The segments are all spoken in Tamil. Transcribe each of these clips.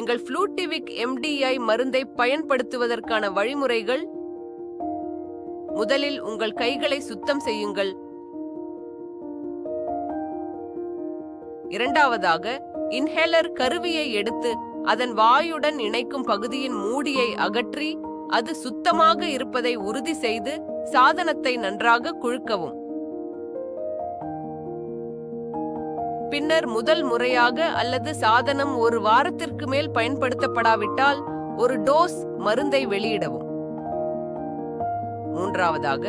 எங்கள் ஃப்ளூட்டிவிக் MDI மருந்தை பயன்படுத்துவதற்கான வழிமுறைகள்: முதலில் உங்கள் கைகளை சுத்தம் செய்யுங்கள். இரண்டாவதாக, இன்ஹேலர் கருவியை எடுத்து அதன் வாயுடன் இணைக்கும் பகுதியின் மூடியை அகற்றி அது சுத்தமாக இருப்பதை உறுதி செய்து சாதனத்தை நன்றாக குலுக்கவும். பின்னர் முதல் முறையாக அல்லது சாதனம் ஒரு வாரத்திற்கு மேல் பயன்படுத்தப்படாவிட்டால் ஒரு டோஸ் மருந்தை வெளியிடவும். மூன்றாவதாக,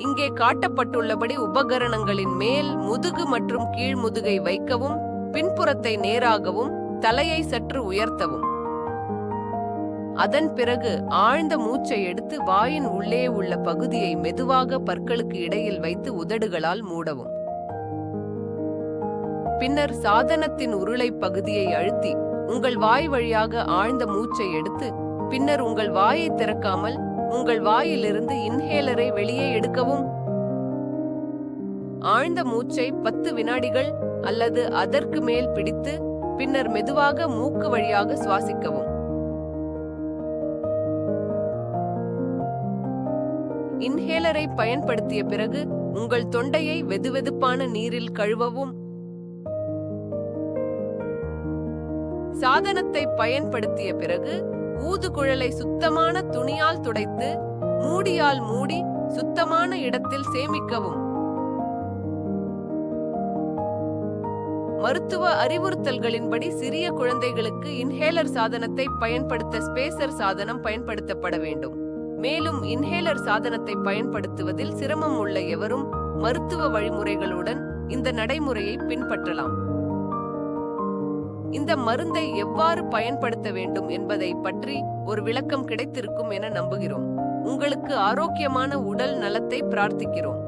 இங்கே காட்டப்பட்டுள்ளபடி உபகரணங்களின் மேல் முதுகு மற்றும் கீழ் முதுகை வைக்கவும், பின்புறத்தை நேராகவும் தலையை சற்று உயர்த்தவும். அதன் பிறகு ஆழ்ந்த மூச்சை எடுத்து வாயின் உள்ளே உள்ள பகுதியை மெதுவாக பற்களுக்கு இடையில் வைத்து உதடுகளால் மூடவும். பின்னர் சாதனத்தின் உருளை பகுதியை அழுத்தி உங்கள் வாய் வழியாக ஆழ்ந்த மூச்சை எடுத்து பின்னர் உங்கள் வாயை திறக்காமல் உங்கள் வாயிலிருந்து இன்ஹேலரை வெளியே எடுக்கவும். ஆழ்ந்த மூச்சை 10 வினாடிகள் அல்லது அதற்கு மேல் பிடித்து பின்னர் மெதுவாக மூக்கு வழியாக சுவாசிக்கவும். இன்ஹேலரை பயன்படுத்திய பிறகு உங்கள் தொண்டையை வெதுவெதுப்பான நீரில் கழுவவும். சாதனத்தை பயன்படுத்திய பிறகு ஊதுகுழலை சுத்தமான துணியால் துடைத்து மூடியால் மூடி சுத்தமான இடத்தில் சேமிக்கவும். மருத்துவ அறிவுறுத்தல்களின்படி சிறிய குழந்தைகளுக்கு இன்ஹேலர் சாதனத்தை பயன்படுத்த ஸ்பேசர் சாதனம் பயன்படுத்தப்பட வேண்டும். மேலும் இன்ஹேலர் சாதனத்தை பயன்படுத்துவதில் சிரமம் உள்ள எவரும் மருத்துவ வழிமுறைகளுடன் இந்த நடைமுறையை பின்பற்றலாம். இந்த மருந்தை எவ்வாறு பயன்படுத்த வேண்டும் என்பதை பற்றி ஒரு விளக்கம் கிடைத்திருக்கும் என நம்புகிறோம். உங்களுக்கு ஆரோக்கியமான உடல் நலத்தை பிரார்த்திக்கிறோம்.